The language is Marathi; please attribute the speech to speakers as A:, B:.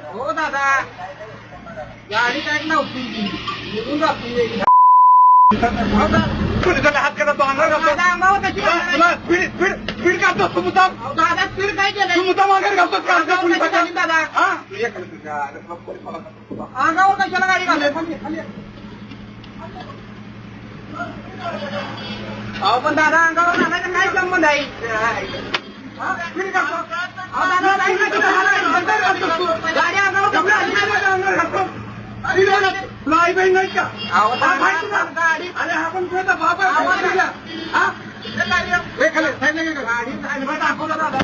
A: हो दादा गाडी काय नव्हती निघून जाते हात करा तो अंगावर स्पीड काढतो तू मुद्दाम दादा स्पीड काय केलं तू मुद्दाम अंगावर घालतो दादा अंगावर कशाला गाडी घालतो अहो पण दादा अंगावर घालायचा काय संबंध आहे स्पीड काढतो गाडी अंगावर घालतो नाही बाई नाही का गाडी अरे आपण बाबा गाडी दाखवलं दादा